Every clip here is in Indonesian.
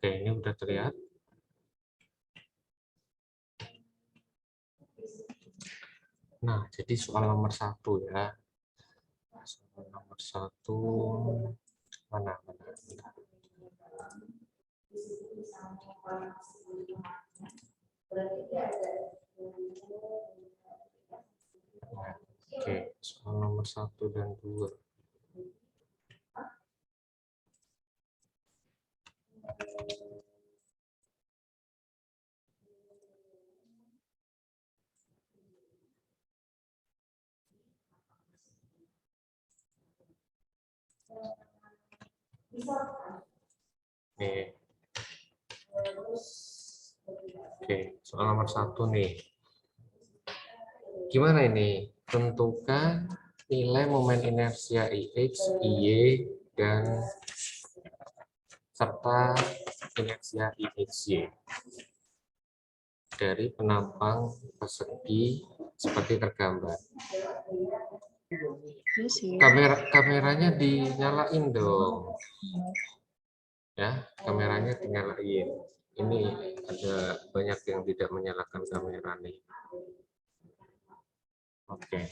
Oke, ini udah terlihat. Nah, jadi soal nomor 1 ya. Soal nomor 1 mana? Oke, soal nomor 1 dan 2. Nih. Oke, soal nomor 1 nih. Gimana ini? Tentukan nilai momen inersia IX, IY, dan serta inersia IXY dari penampang persegi seperti tergambar. Kameranya dinyalain dong. Ya, kameranya dinyalain. Ini ada banyak yang tidak menyalakan kamera nih. Oke.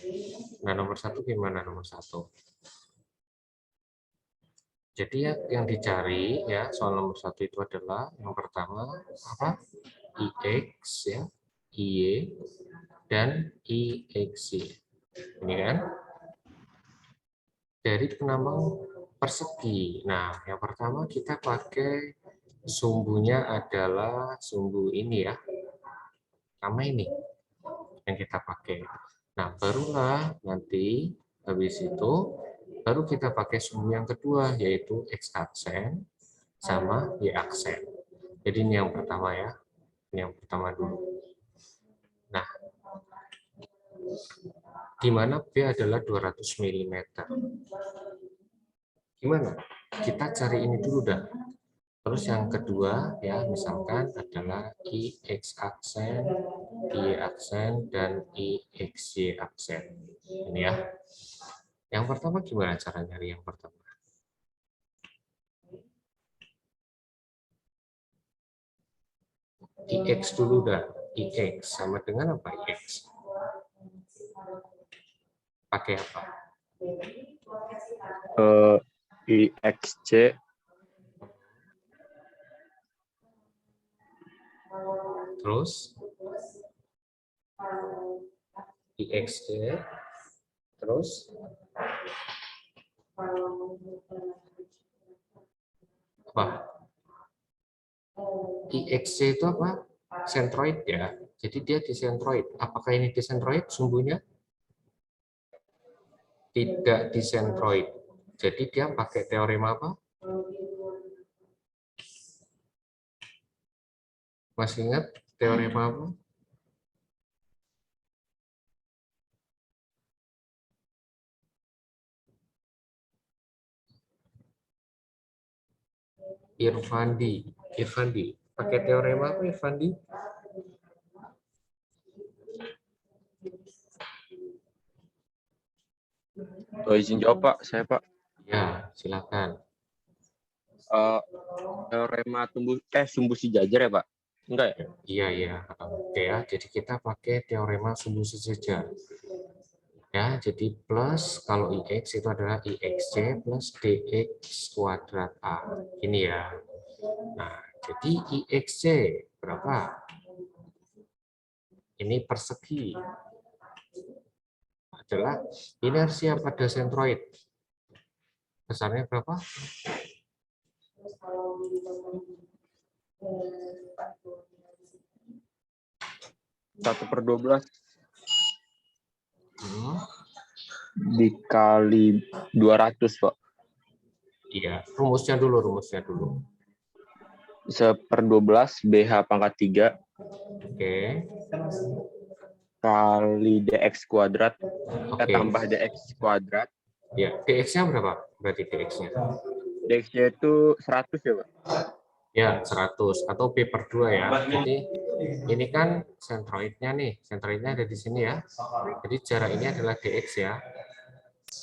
Nah, nomor 1 gimana nomor 1? Jadi yang dicari ya soal nomor 1 itu adalah yang pertama apa? IX ya, IY dan IXY. Ini kan dari penampang persegi. Nah, yang pertama kita pakai sumbunya adalah sumbu ini ya, sama ini yang kita pakai. Nah, barulah nanti habis itu baru kita pakai sumbu yang kedua yaitu X aksen sama Y aksen. Jadi ini yang pertama ya, ini yang pertama dulu. Nah, di mana B adalah 200 mm. Gimana? Kita cari ini dulu dah. Terus yang kedua ya misalkan adalah IX aksen, Y aksen, dan IXY aksen. Ini ya. Yang pertama gimana cara nyari yang pertama? IX dulu dah. IX sama dengan apa IX? Pakai apa? IXC. Terus IXC. Terus apa? IXC itu apa? Sentroid ya. Jadi dia disentroid. Apakah ini disentroid sumbunya? Tidak disentroid. Jadi dia pakai teorema apa? Masih ingat teorema apa? Irfandi. Pakai teorema apa Irfandi? Izin jawab Pak, saya Pak. Ya, silakan. Teorema sumbu sejajar ya Pak? Enggak ya? Iya. Oke ya, jadi kita pakai teorema sumbu sejajar. Ya, jadi plus kalau IX itu adalah IXC plus DX kuadrat A. Ini ya. Nah, jadi IXC berapa? Ini persegi. Adalah inersia pada sentroid. Besarnya berapa? 1/12 dikali 200 Pak. Iya, rumusnya dulu. 1/12 BH pangkat 3 Oke. kali DX kuadrat tambah DX kuadrat. Ya, DX-nya berapa? Berarti DX-nya. DX-nya itu 100 ya Pak? Ya, 100 atau P/2 ya. Jadi ini kan sentroidnya nih. Sentroidnya ada di sini ya. Jadi jarak ini adalah DX ya.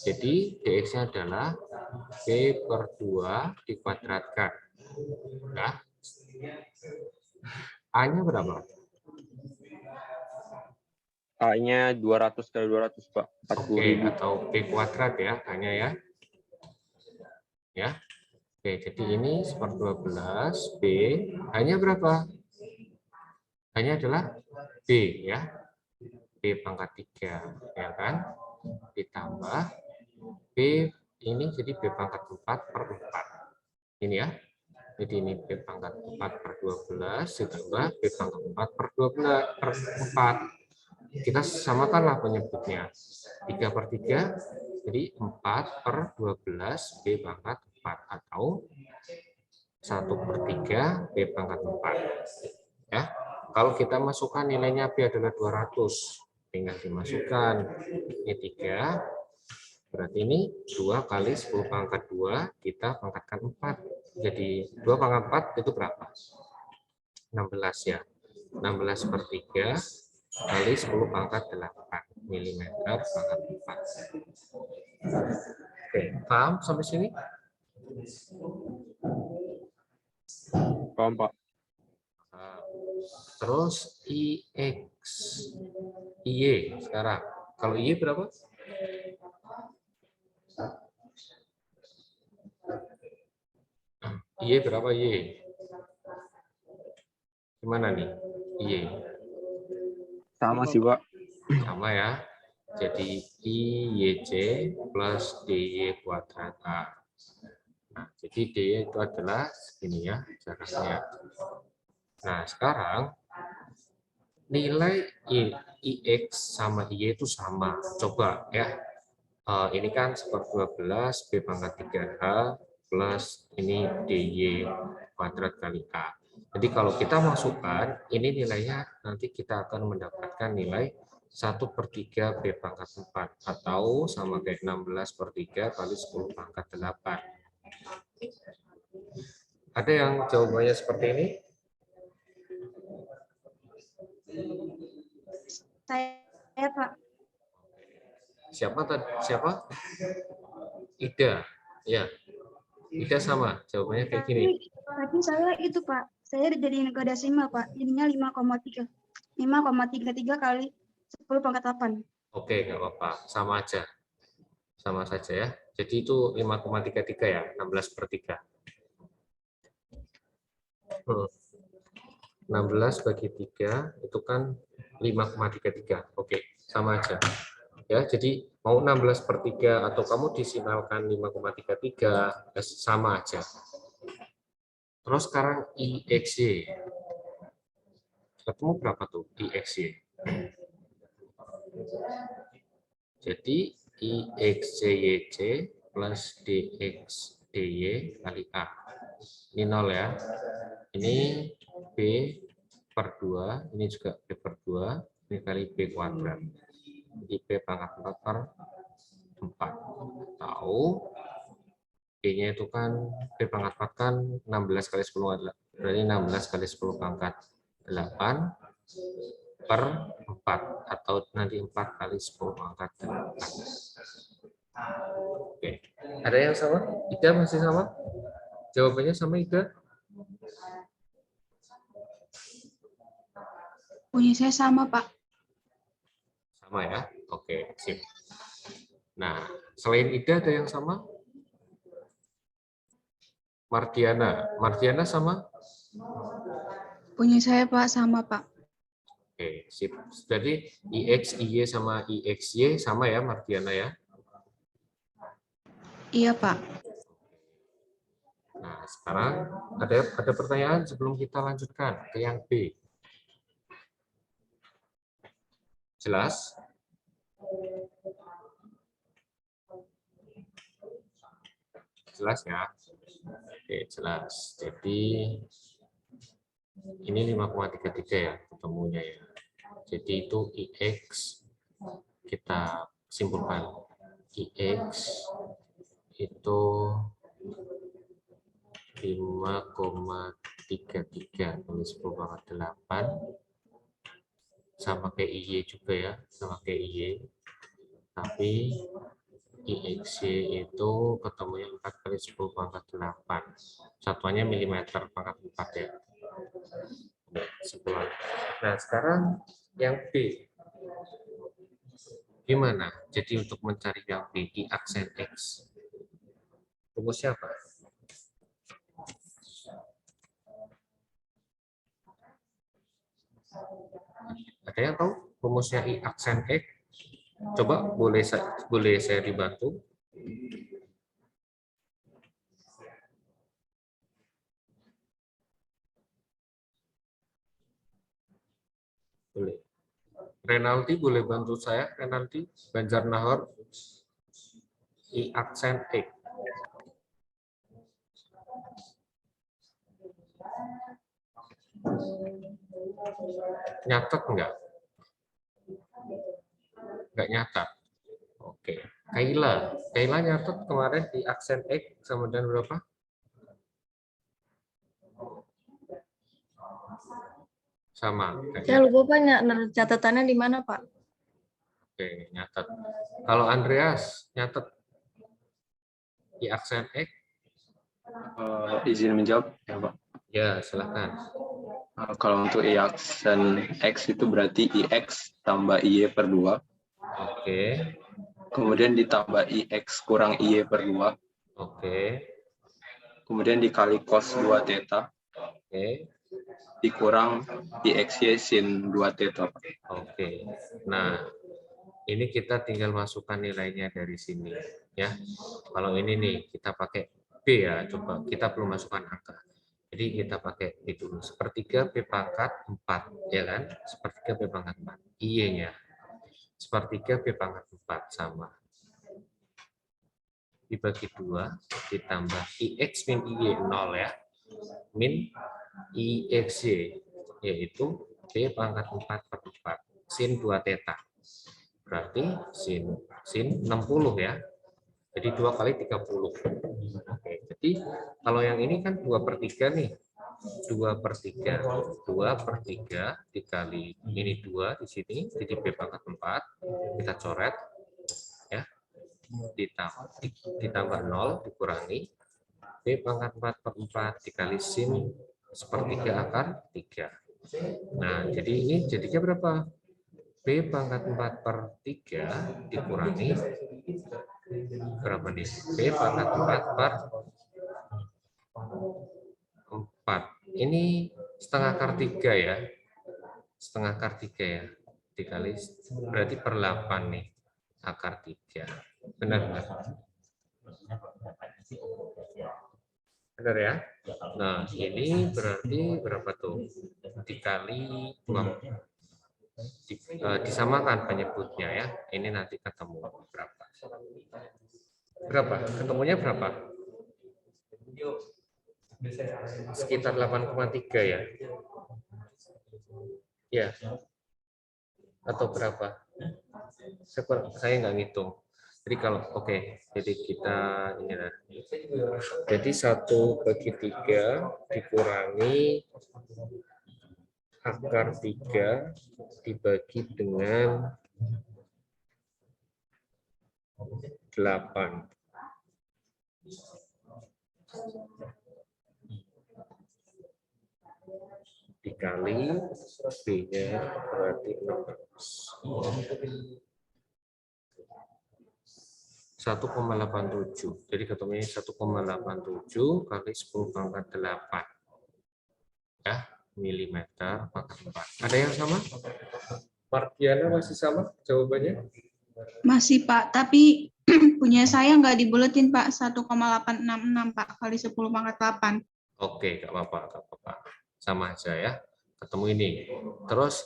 Jadi DX-nya adalah P/2 dikuadratkan. Nah, A-nya berapa? A-nya 200 kali 200, Pak. Oke, 40.000. atau B kuadrat ya, A-nya ya. Ya. Oke, jadi ini 1/12 B, hanya berapa? Hanya adalah B ya. B pangkat 3 ya kan? Ditambah B ini jadi B pangkat 4/4. Ini ya. Jadi ini B pangkat 4/12 ditambah B pangkat 4/12/4. Kita samakanlah penyebutnya. 3/3 jadi 4/12 B pangkat 4 atau 1/3 B pangkat 4. Ya. Kalau kita masukkan nilainya B adalah 200, tinggal dimasukkan ini 3, berarti ini 2 kali 10 pangkat 2, kita pangkatkan 4. Jadi 2 pangkat 4 itu berapa? 16 ya. 16/3 kali 10 pangkat 8 mm pangkat 4. Oke, paham sampai sini? Paham, Pak. Terus IX, IY sekarang. Kalau IY berapa? IY berapa IY? Gimana nih IY? Sama sih, Pak. Sama ya. Jadi IYC plus DY kuadrat A. Nah, jadi DY itu adalah segini ya jaraknya. Nah, sekarang nilai IX sama IY itu sama. Coba ya. Ini kan 1/12 B pangkat 3H plus ini DY kuadrat kali A. Jadi kalau kita masukkan, ini nilainya nanti kita akan mendapatkan nilai 1/3 B pangkat 4 atau sama kayak 16/3 kali 10 pangkat 8. Ada yang jawabannya seperti ini? Saya, Pak. Siapa tadi? Siapa? Ida. Ya. Ida sama. Jawabannya kayak gini. Tapi saya itu, Pak. Saya dijadiin kode desimal, Pak. Jadinya 5,3. 5,33 kali 10 pangkat 8. Oke, nggak apa-apa. Sama aja. Sama saja ya. Jadi itu 5,33 ya, 16/3. 16 bagi 3 itu kan 5,33. Oke, sama aja. Ya, jadi mau 16/3 atau kamu disimalkan 5,33, sama aja. Terus sekarang IXY. Ketemu berapa tuh IXY? Jadi IXYYC plus DXDY kali A. Ini 0 ya. Ini B/2, ini juga B/2, ini kali B kuadrat. Jadi B pangkat 4/4. Tahu B-nya itu kan B pangkat 4 kan 16 kali 10 adalah berarti 16 kali 10 pangkat 8/4 atau nanti 4 kali 10 pangkat 8. Oke. Ada yang sama? Ida masih sama? Jawabannya sama Ida? Punya saya sama, Pak. Sama ya? Oke, sip. Nah, selain Ida ada yang sama? Mardiana. Mardiana sama? Punya saya, Pak, sama, Pak. Oke, sip. Jadi IX, IY sama IXY sama ya Mardiana ya? Iya, Pak. Nah, sekarang ada pertanyaan sebelum kita lanjutkan ke yang B. Jelas? Jelas ya? Oke, jelas. Jadi ini 5,33 ya ketemunya ya. Jadi itu IX, kita simpulkan IX itu 5,33 kali 10 pangkat 8 sama kayak IY juga ya, sama kayak IY. Tapi IXY itu ketemunya 4 kali 10 pangkat 8. Satuannya milimeter pangkat 4 ya. Sebulan. Nah, sekarang yang B. Gimana? Jadi untuk mencari yang B, I aksen X. Rumusnya apa? Ada yang tahu rumusnya I aksen X? Coba boleh saya dibantu? Boleh. Renaldi boleh bantu saya? Renaldi, Banjarnahor, I aksen X. Nyatet enggak? Enggak nyatet. Oke. Kaila nyatet kemarin di aksen X sama dengan berapa? Sama. Saya lupa Pak, naruh catatannya di mana Pak? Oke, nyatet. Kalau Andreas nyatet di aksen X, Izin menjawab ya Pak. ya silakan. Kalau untuk I aksen X itu berarti IX tambah IY per 2. Oke, Kemudian ditambah IX kurang IY per 2. oke, Kemudian dikali cos 2 theta. oke, Dikurang IXY sin 2 theta. oke. Nah, ini kita tinggal masukkan nilainya dari sini, ya. Kalau ini nih kita pakai B ya, coba kita belum masukkan angka. Jadi kita pakai itu sepertiga B pangkat 4, ya kan? Sepertiga B pangkat 4. I-nya sepertiga B pangkat 4 sama. Dibagi 2 ditambah IX min IY 0 ya. Min IXY yaitu B pangkat 4 per 4 sin 2 theta. Berarti sin 60 ya. Jadi 2 kali 30. Oke, jadi kalau yang ini kan 2 per 3 nih. 2 per 3. 2 per 3 dikali ini 2 di sini. Jadi B pangkat 4. Kita coret. Ya. Ditambah 0 dikurangi. B pangkat 4 per 4 dikali sin sepertiga akar 3. Nah, jadi ini jadinya berapa? B pangkat 4 per 3 dikurangi berapa nih? B pangkat 4 per 4. Ini setengah akar 3 ya. Setengah akar 3 ya. Dikali berarti per 8 nih. Akar 3. Benar nggak? Benar ya? Nah, ini berarti berapa tuh? Dikali 2. Disamakan penyebutnya ya. Ini nanti ketemu berapa? Berapa? Ketemunya berapa? Sekitar 8,3 ya. Ya. Atau berapa? Saya nggak ngitung. Jadi kalau jadi kita ini lah. Jadi 1/3 dikurangi akar 3 dibagi dengan 8. Dikali B-nya berarti 1,87. Jadi ketemunya 1,87 kali 10 pangkat 8. Ya, milimeter pangkat 4. Ada yang sama? Martiana masih sama jawabannya? Masih Pak, tapi punya saya nggak dibuletin Pak, 1,866 Pak, kali 10 pangkat 8. Oke, nggak apa-apa. Sama aja ya. Ketemu ini. Terus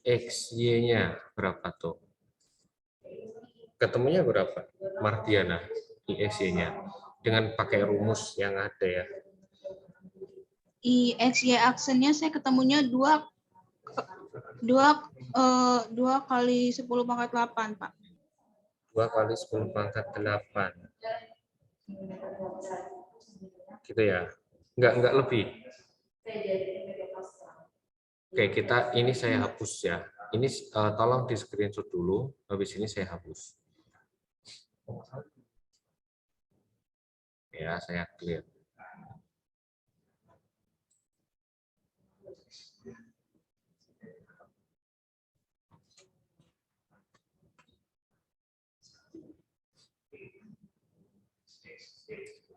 IXY-nya berapa tuh? Ketemunya berapa? Martiana, IXY-nya. Dengan pakai rumus yang ada ya. IXY aksennya saya ketemunya 2 kali 10 pangkat 8 Pak. 2 kali 10 pangkat 8. Gitu ya. Enggak lebih. Oke, ini saya hapus ya. Ini tolong di screenshot dulu, habis ini saya hapus. Ya, saya clear.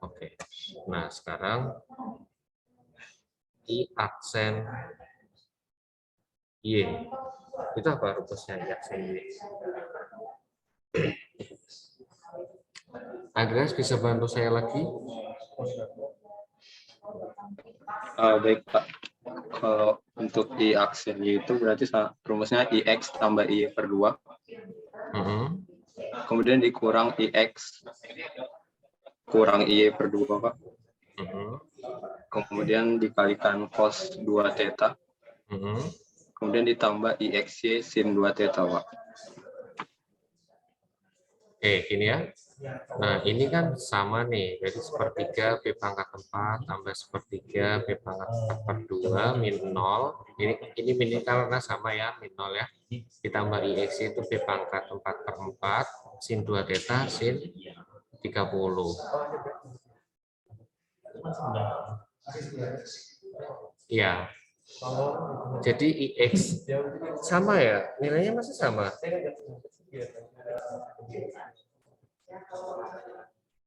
Oke. Nah, sekarang I aksen Y. Itu apa rumusnya I aksen Y? Andreas bisa bantu saya lagi? Baik Pak. Kalau untuk I aksen Y itu berarti rumusnya IX tambah Y per 2. Kemudian dikurang IX kurang Y per 2 Pak. Kemudian dikalikan cos 2 theta. Kemudian ditambah IXY sin 2 theta Pak. Oke, ini ya. Nah, ini kan sama nih. Jadi sepertiga P pangkat 4 tambah sepertiga P pangkat 4 per 2 min 0. Ini min karena sama ya, min 0 ya. Ditambah IX itu P pangkat 4 per 4 sin 2 theta sin 30. Iya. Jadi IX sama ya, nilainya masih sama.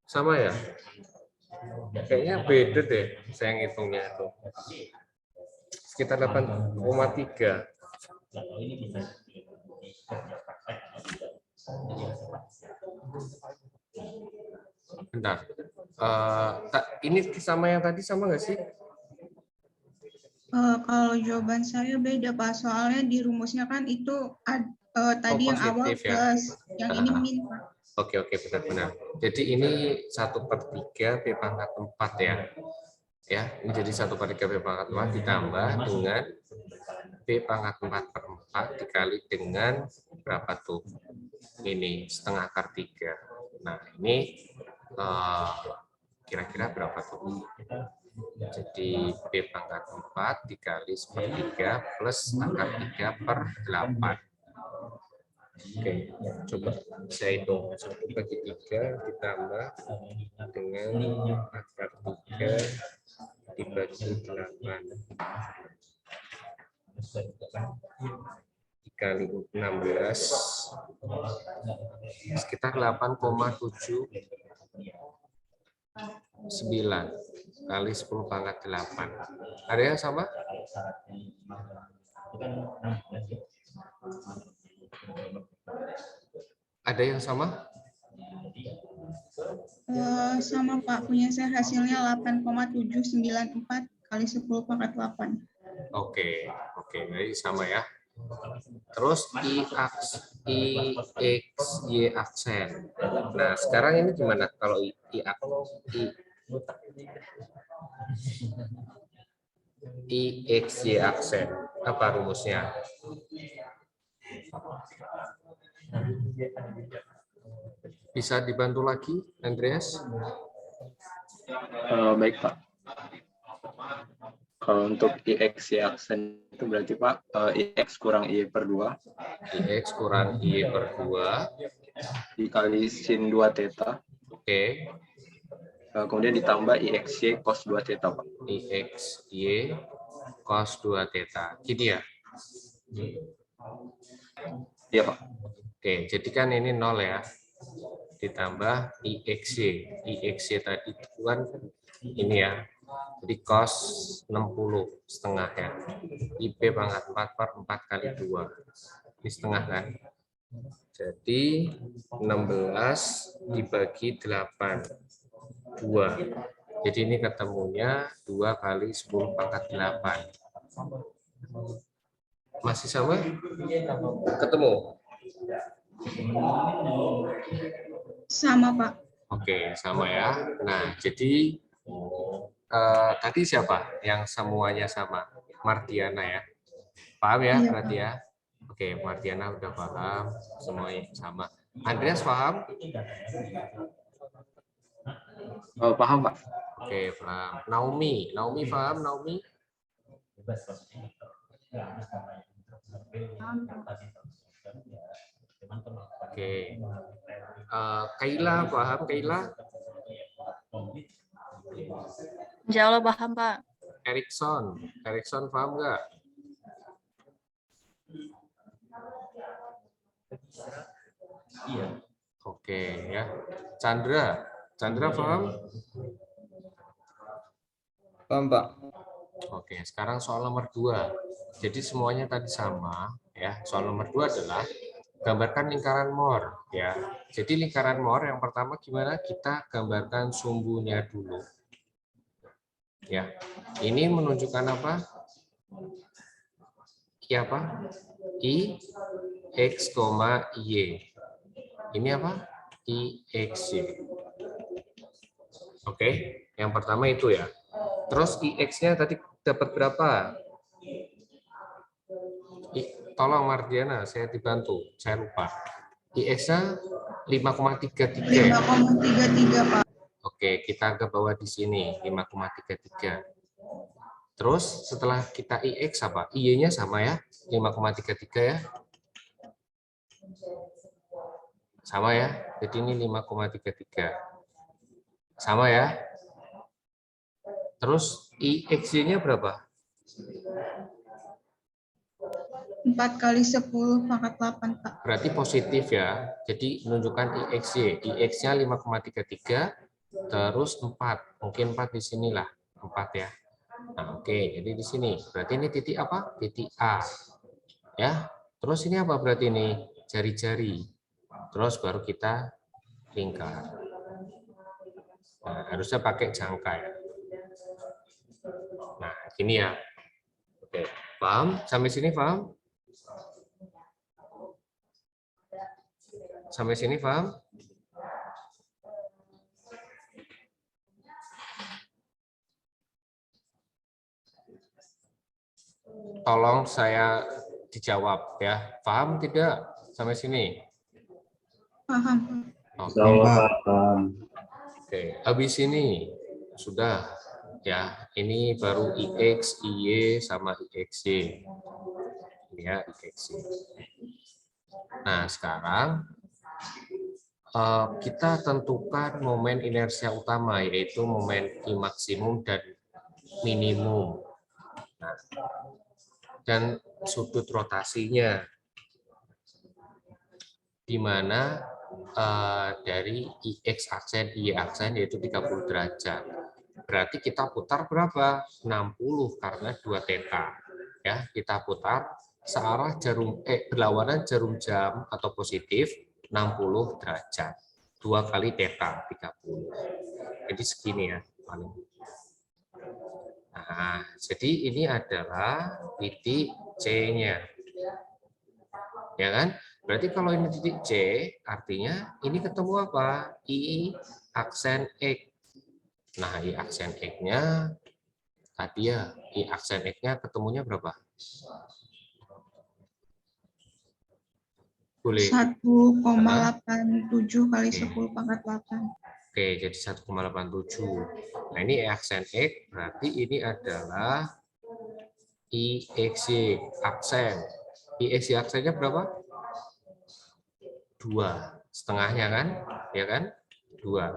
Sama ya? Kayaknya beda deh saya ngitungnya itu. Sekitar 8,3. Bentar. Ini sama yang tadi sama nggak sih? Kalau jawaban saya beda Pak, soalnya di rumusnya kan itu tadi yang awal positif ya? plus, yang ini min Pak. Oke, benar-benar. Jadi ini 1/3 P pangkat 4 ya. Ya, ini jadi 1/3 P pangkat 4 ditambah dengan P pangkat 4 per 4 dikali dengan berapa tuh? Ini setengah akar 3. Nah, ini kira-kira berapa tuh? Jadi P pangkat 4 dikali 1/3 plus akar 3 per 8. Oke, coba saya hitung. 1/3 ditambah dengan akar 3 dibagi 8 dikali 16 sekitar 8,79 kali 10 pangkat 8. Ada yang sama? Ada yang sama? Sama Pak, punya saya hasilnya 8,794 kali 10 pangkat 8. Oke, jadi sama ya. Terus IXY aksen. Nah, sekarang ini gimana kalau IXY aksen? Apa rumusnya? Bisa dibantu lagi, Andreas? Baik Pak. Kalau untuk IX Y aksen itu berarti Pak, IX kurang Y per 2. IX kurang Y per 2. Dikali sin 2 theta. Oke. Kemudian ditambah IXY cos 2 theta Pak. IXY cos 2 theta. Gini ya? Iya Pak. Oke, jadi kan ini 0 ya. Ditambah IXY. IXY tadi itu kan ini ya. Jadi cos 60 setengah ya. IP pangkat 4 per 4 kali 2. Ini setengah kan. Jadi 16 dibagi 8. 2. Jadi ini ketemunya 2 kali 10 pangkat 8. Masih sama? Ketemu? Sama Pak. Oke, sama ya. Nah, jadi tadi siapa yang semuanya sama? Mardiana ya. Paham ya Iya, berarti ya? Oke, Mardiana udah paham, semuanya sama. Andreas paham? Paham Pak. Oke, paham. Naomi paham Naomi? Oke. Kaila paham Kaila? Insya Allah paham, Pak. Erikson paham nggak? Oke ya. Chandra paham? Paham, Pak. Oke, sekarang soal nomor 2. Jadi semuanya tadi sama ya. Soal nomor 2 adalah gambarkan lingkaran Moore ya. Jadi lingkaran Moore yang pertama gimana? Kita gambarkan sumbunya dulu. Ya. Ini menunjukkan apa? I apa? I X, Y. Ini apa? I X, Y. Oke, yang pertama itu ya. Terus IX-nya tadi dapat berapa? Tolong Mardiana, saya dibantu. Saya lupa. IX-nya 5,33. 5,33 Pak. Oke, kita ke bawah di sini 5,33. Terus setelah kita IX apa? Y-nya sama ya, 5,33 ya. Sama ya. Jadi ini 5,33. Sama ya. Terus IX-nya berapa? 4 kali 10 pangkat 8 Pak. Berarti positif ya. Jadi menunjukkan IXY. IX-nya 5,33 terus 4. Mungkin 4 di sinilah. 4 ya. Nah, oke. Jadi di sini. Berarti ini titik apa? Titik A. Ya. Terus ini apa berarti ini? Jari-jari. Terus baru kita lingkar. Nah, harusnya pakai jangka ya. Nah, gini ya. Oke. Paham? Sampai sini paham? Sampai sini paham? Tolong saya dijawab ya. Paham tidak sampai sini? Paham. Oke. Oke, habis ini sudah ya. Ini baru IX, IY sama IXY. Ya, IXY. Nah, sekarang kita tentukan momen inersia utama, yaitu momen I maksimum dan minimum. Nah, dan sudut rotasinya, di mana dari IX aksen, Y aksen, yaitu 30 derajat. Berarti kita putar berapa? 60, karena 2 theta. Ya, kita putar searah jarum berlawanan jarum jam atau positif 60 derajat. 2 kali theta 30. Jadi segini ya paling. Nah, jadi ini adalah titik C-nya. Ya kan? Berarti kalau ini titik C, artinya ini ketemu apa? I aksen X. Nah, I aksen X-nya tadi ya, I aksen X-nya ketemunya berapa? Boleh. 1,87 kali 10 pangkat 8. Oke, jadi 1,87. Nah, ini I aksen X, berarti ini adalah IXY aksen. IXY aksennya berapa? 2. Setengahnya kan? Ya kan? 2.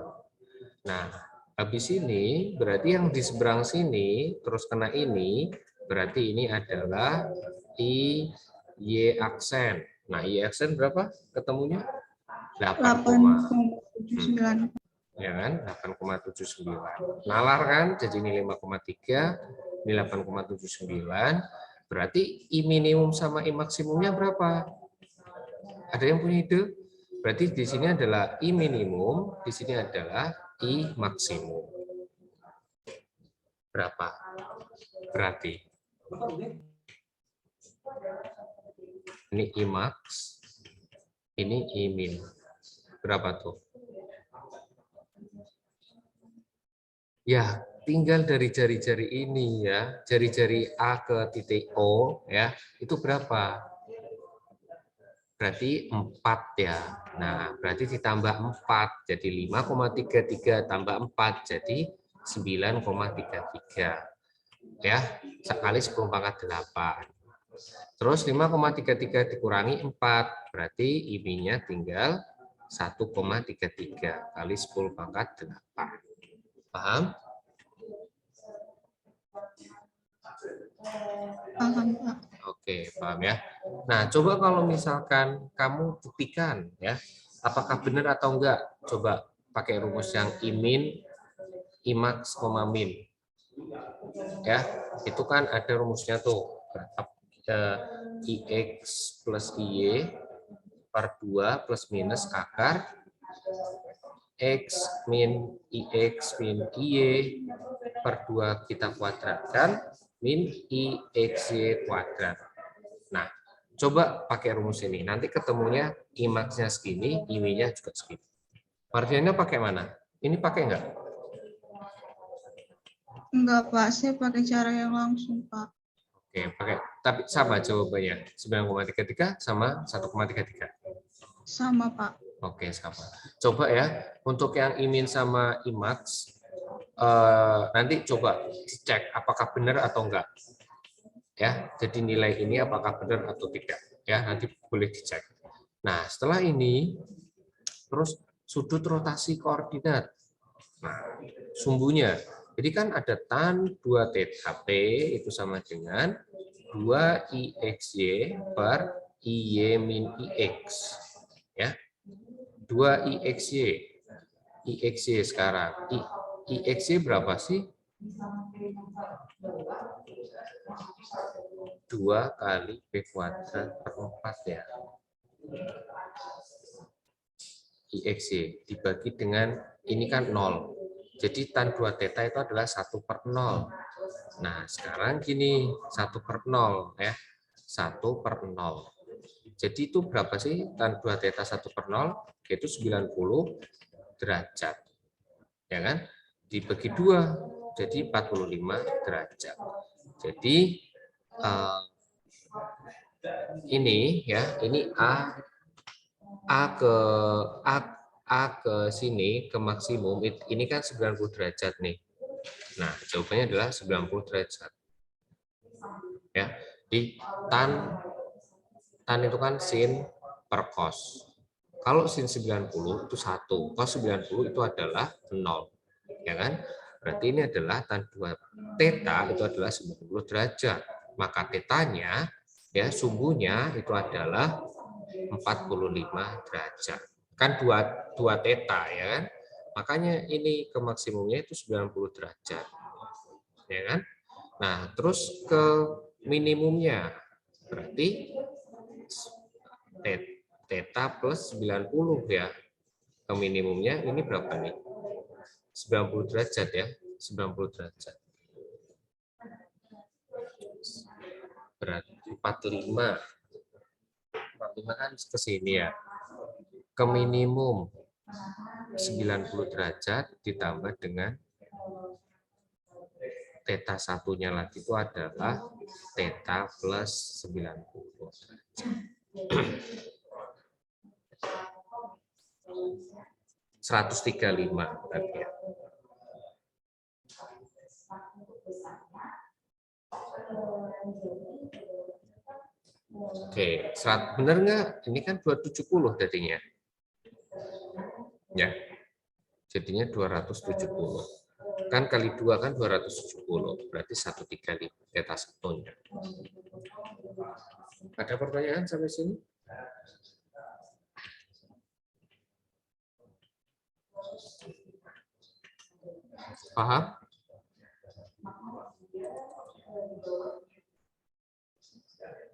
Nah, habis ini berarti yang di seberang sini terus kena ini, berarti ini adalah IY aksen. Nah, IY aksen berapa ketemunya? 8,79. Ya kan? 8,79. Nalar kan? Jadi ini 5,3, ini 8,79. Berarti I minimum sama I maksimumnya berapa? Ada yang punya ide? Berarti di sini adalah I minimum, di sini adalah I maksimum. Berapa? Berarti ini I max, ini I min. Berapa tuh? Ya, tinggal dari jari-jari ini ya, jari-jari A ke titik O ya, itu berapa? Berarti 4 ya. Nah, berarti ditambah 4 jadi 5,33 tambah 4 jadi 9,33. Ya, sekali 10 pangkat 8. Terus 5,33 dikurangi 4, berarti I-nya tinggal 1,33 kali 10 pangkat 8. Paham? Paham, Pak. Oke, paham ya. Nah, coba kalau misalkan kamu buktikan ya, apakah benar atau enggak. Coba pakai rumus yang I-min, I-max, min. Ya, itu kan ada rumusnya tuh. IX plus IY per 2 plus minus akar X min IX min IY per 2 kita kuadratkan min IXY kuadrat. Nah, coba pakai rumus ini. Nanti ketemunya I-max-nya segini, I-nya juga segini. Marginnya pakai mana? Ini pakai enggak? Enggak, Pak. Saya pakai cara yang langsung, Pak. Oke, pakai. Tapi sama jawabannya. 9,33 sama 1,33. Sama, Pak. Oke, sama. Coba ya, untuk yang I-min sama I-max, nanti coba cek apakah benar atau enggak. Ya, jadi nilai ini apakah benar atau tidak. Ya, nanti boleh dicek. Nah, setelah ini, terus sudut rotasi koordinat. Nah, sumbunya. Jadi kan ada tan 2 theta P itu sama dengan 2 IXY per IY min IX. Ya. 2 IXY. IXY sekarang. IXY berapa sih? 2 kali P kuadrat per 4 ya. IXY dibagi dengan ini kan 0. Jadi tan 2 theta itu adalah 1/0. Nah, sekarang gini, 1/0 ya. 1/0. Jadi itu berapa sih tan 2 theta 1/0? Yaitu 90 derajat. Ya kan? Dibagi 2 jadi 45 derajat. Jadi ini ya, ini A ke sini ke maksimum ini kan 90 derajat nih. Nah, jawabannya adalah 90 derajat. Ya. Di tan itu kan sin per cos. Kalau sin 90 itu 1, cos 90 itu adalah 0. Ya kan? Berarti ini adalah tan 2 theta itu adalah 90 derajat. Maka tetanya ya sumbunya itu adalah 45 derajat. Kan 2 theta ya kan? Makanya ini ke maksimumnya itu 90 derajat. Ya kan? Nah, terus ke minimumnya berarti theta plus 90 ya. Ke minimumnya ini berapa nih? 90 derajat ya. 90 derajat. Berarti 45 kan ke sini ya. Ke minimum 90 derajat ditambah dengan theta satunya lagi itu adalah theta plus 90 derajat. 135 berarti ya. Oke, benar nggak? Ini kan 270 tadinya. Ya, jadinya 270. Kan kali 2 kan 270, berarti 135 theta satunya. Ada pertanyaan sampai sini? Paham?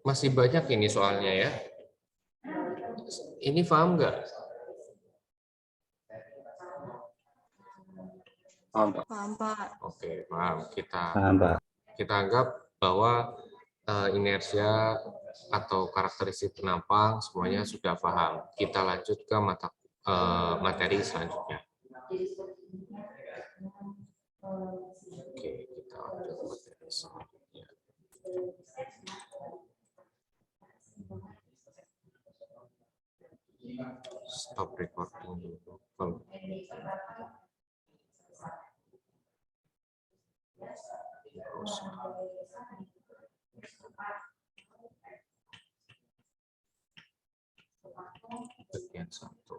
Masih banyak ini soalnya ya. Ini paham nggak? Paham, Pak. Paham, Pak. Oke, paham. Paham, Pak. Kita anggap bahwa inersia atau karakteristik penampang semuanya sudah paham. Kita lanjut ke materi selanjutnya. Oke, kita lanjut ke materi selanjutnya. Stop recording dulu. Bagian 1.